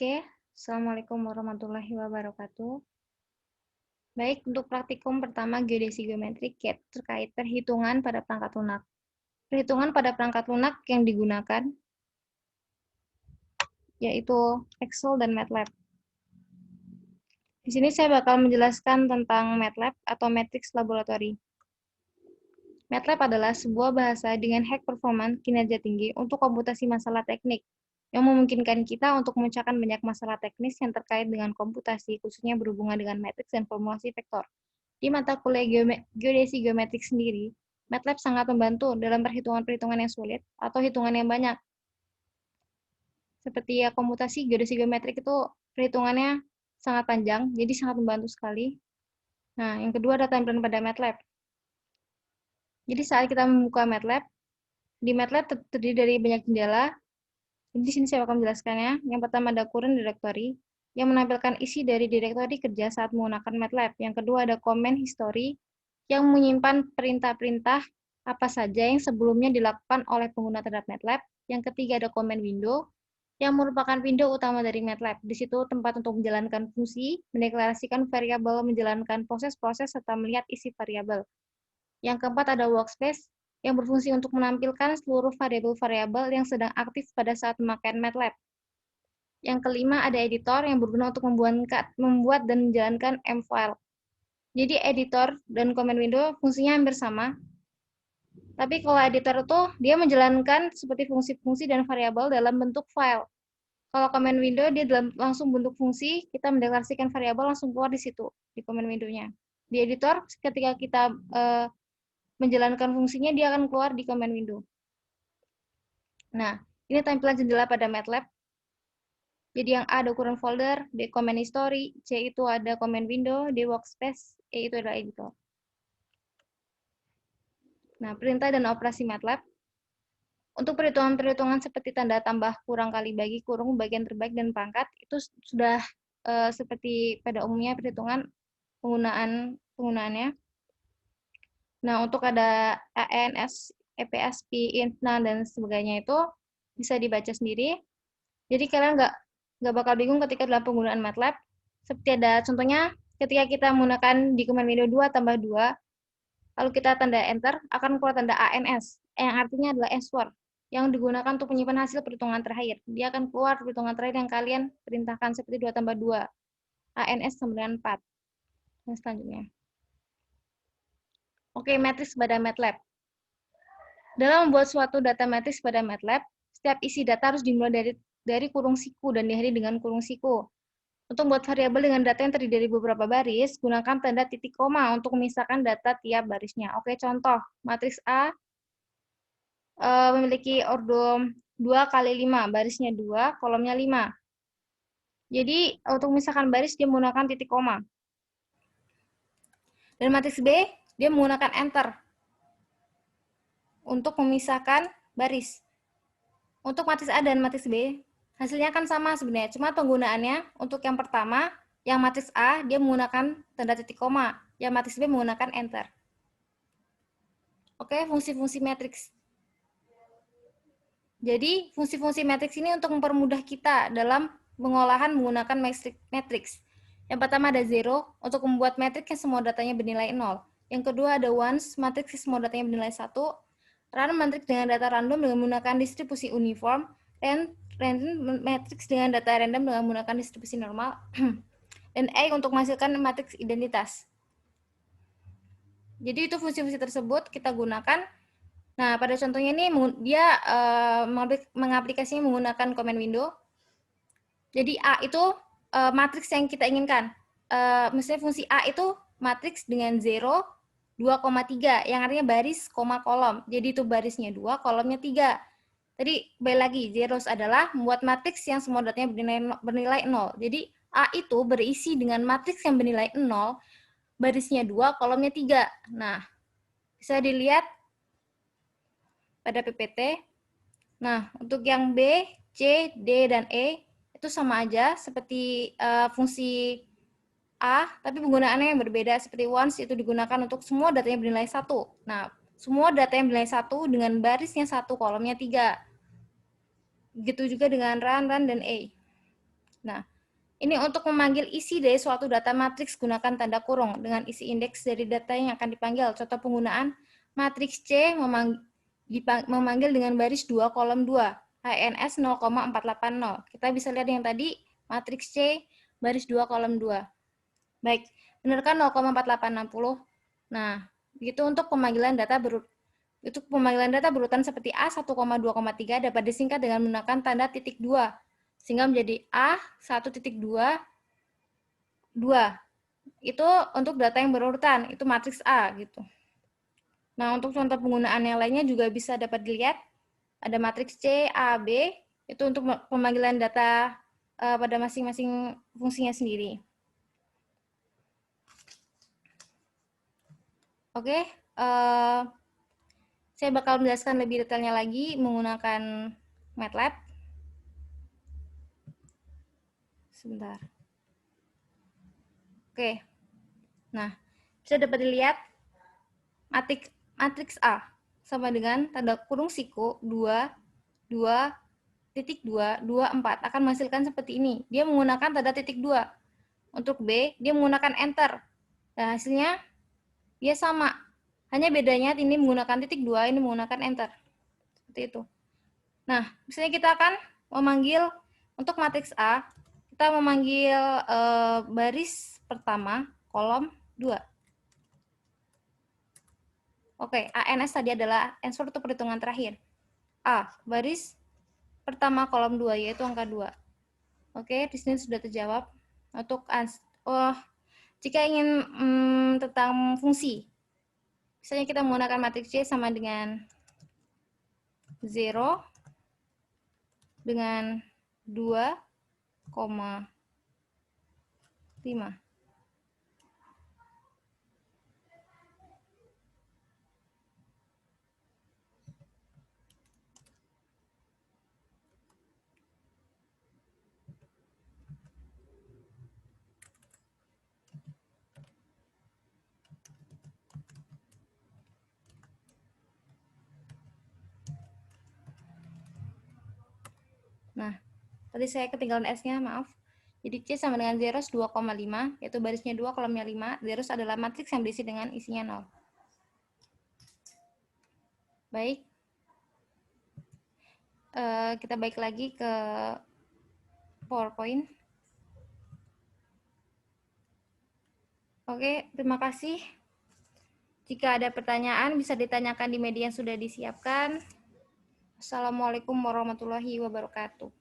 Oke, Assalamualaikum warahmatullahi wabarakatuh. Baik, untuk praktikum pertama geodesi geometrik terkait perhitungan pada perangkat lunak. Perhitungan pada perangkat lunak yang digunakan yaitu Excel dan MATLAB. Di sini saya bakal menjelaskan tentang MATLAB atau Matrix Laboratory. MATLAB adalah sebuah bahasa dengan high performance kinerja tinggi untuk komputasi masalah teknik yang memungkinkan kita untuk memecahkan banyak masalah teknis yang terkait dengan komputasi, khususnya berhubungan dengan matriks dan formulasi vektor. Di mata kuliah geodesi geometrik sendiri, MATLAB sangat membantu dalam perhitungan-perhitungan yang sulit atau hitungan yang banyak. Seperti ya komputasi geodesi geometrik itu perhitungannya sangat panjang, jadi sangat membantu sekali. Nah, yang kedua ada tampilan pada MATLAB. Jadi saat kita membuka MATLAB, di MATLAB terdiri dari banyak jendela. Jadi di sini saya akan menjelaskannya. Yang pertama ada current directory, yang menampilkan isi dari direktori kerja saat menggunakan MATLAB. Yang kedua ada command history, yang menyimpan perintah-perintah apa saja yang sebelumnya dilakukan oleh pengguna terhadap MATLAB. Yang ketiga ada command window, yang merupakan window utama dari MATLAB. Di situ tempat untuk menjalankan fungsi, mendeklarasikan variabel, menjalankan proses-proses, serta melihat isi variabel. Yang keempat ada workspace, yang berfungsi untuk menampilkan seluruh variabel-variabel yang sedang aktif pada saat memakai MATLAB. Yang kelima ada editor, yang berguna untuk membuat dan menjalankan M-file. Jadi editor dan command window fungsinya hampir sama. Tapi kalau editor itu dia menjalankan seperti fungsi-fungsi dan variabel dalam bentuk file. Kalau command window dia dalam langsung bentuk fungsi, kita mendeklarasikan variabel langsung keluar di situ di command window-nya. Di editor ketika kita menjalankan fungsinya dia akan keluar di command window. Nah, ini tampilan jendela pada MATLAB. Jadi yang A ada current folder, D command history, C itu ada command window, D workspace, E itu adalah editor. Nah, perintah dan operasi MATLAB. Untuk perhitungan-perhitungan seperti tanda tambah, kurang kali bagi, kurung, bagian terbaik, dan pangkat, itu sudah seperti pada umumnya perhitungan penggunaannya. Nah, untuk ada ANS, EPSP, INTNA, dan sebagainya itu bisa dibaca sendiri. Jadi kalian nggak bakal bingung ketika dalam penggunaan MATLAB. Seperti ada contohnya, ketika kita menggunakan di command window 2 tambah 2, lalu kita tanda enter, akan keluar tanda ANS, yang artinya adalah answer, yang digunakan untuk menyimpan hasil perhitungan terakhir. Dia akan keluar perhitungan terakhir yang kalian perintahkan seperti 2 tambah 2, ANS sama dengan 4. Dan selanjutnya. Oke, matriks pada MATLAB. Dalam membuat suatu data matriks pada MATLAB, setiap isi data harus dimulai dari kurung siku dan diakhiri dengan kurung siku. Untuk membuat variabel dengan data yang terdiri dari beberapa baris, gunakan tanda titik koma untuk memisahkan data tiap barisnya. Oke, contoh, matriks A memiliki ordo 2 kali 5, barisnya 2, kolomnya 5. Jadi, untuk memisahkan baris, dia menggunakan titik koma. Dan matriks B, dia menggunakan enter untuk memisahkan baris. Untuk matriks A dan matriks B, hasilnya kan sama sebenarnya, cuma penggunaannya untuk yang pertama, yang matriks A, dia menggunakan tanda titik koma, yang matriks B menggunakan enter. Oke, fungsi-fungsi matriks. Jadi, fungsi-fungsi matriks ini untuk mempermudah kita dalam pengolahan menggunakan matriks. Yang pertama ada zero, untuk membuat matriks yang semua datanya bernilai 0. Yang kedua ada ones, matriks yang semua datanya bernilai 1. Run matriks dengan data random dengan menggunakan distribusi uniform. Random matriks dengan data random dengan menggunakan distribusi normal. Dan A untuk menghasilkan matriks identitas. Jadi itu fungsi-fungsi tersebut kita gunakan. Nah, pada contohnya ini dia mengaplikasinya menggunakan command window. Jadi A itu matriks yang kita inginkan. Misalnya fungsi A itu matriks dengan 0, 2,3, yang artinya baris, koma, kolom. Jadi itu barisnya 2, kolomnya 3. Tadi balik lagi, zeros adalah membuat matriks yang semua datanya bernilai 0. Jadi A itu berisi dengan matriks yang bernilai 0, barisnya 2, kolomnya 3. Nah, bisa dilihat pada PPT. Nah, untuk yang B, C, D, dan E, itu sama aja seperti fungsi A, tapi penggunaannya yang berbeda. Seperti once itu digunakan untuk semua datanya bernilai 1. Nah, semua data yang bernilai 1 dengan barisnya 1, kolomnya 3. Begitu juga dengan run, dan A. Nah, ini untuk memanggil isi dari suatu data matriks gunakan tanda kurung dengan isi indeks dari data yang akan dipanggil. Contoh penggunaan matriks C memanggil dengan baris 2 kolom 2, HNS 0,480. Kita bisa lihat yang tadi matriks C baris 2 kolom 2. Baik, benar kan 0,4860? Nah, begitu untuk pemanggilan data berurutan seperti A 1,2,3 dapat disingkat dengan menggunakan tanda titik 2 sehingga menjadi A 1,2 2. Itu untuk data yang berurutan, itu matriks A gitu. Nah, untuk contoh penggunaan yang lainnya juga bisa dapat dilihat. Ada matriks C, A, B, itu untuk pemanggilan data pada masing-masing fungsinya sendiri. Oke, saya bakal menjelaskan lebih detailnya lagi menggunakan MATLAB. Sebentar. Oke, nah bisa dapat dilihat matriks A sama dengan tanda kurung siku 2, 2, titik 2, 2, 4 akan menghasilkan seperti ini. Dia menggunakan tanda titik 2. Untuk B, dia menggunakan enter. Dan hasilnya dia sama. Hanya bedanya ini menggunakan titik 2, ini menggunakan enter. Seperti itu. Nah, misalnya kita akan memanggil untuk matriks A, kita memanggil baris pertama, kolom 2. Oke, ANS tadi adalah answer untuk perhitungan terakhir. A, baris pertama kolom 2, yaitu angka 2. Oke, di sini sudah terjawab. Untuk jika ingin tentang fungsi, misalnya kita menggunakan matriks C sama dengan 0 dengan 2,5. Nah, tadi saya ketinggalan S-nya, maaf. Jadi C sama dengan zeros 2,5, yaitu barisnya 2, kolomnya 5. Zeros adalah matriks yang diisi dengan isinya 0. Baik. Kita balik lagi ke PowerPoint. Oke, terima kasih. Jika ada pertanyaan, bisa ditanyakan di media yang sudah disiapkan. Assalamualaikum warahmatullahi wabarakatuh.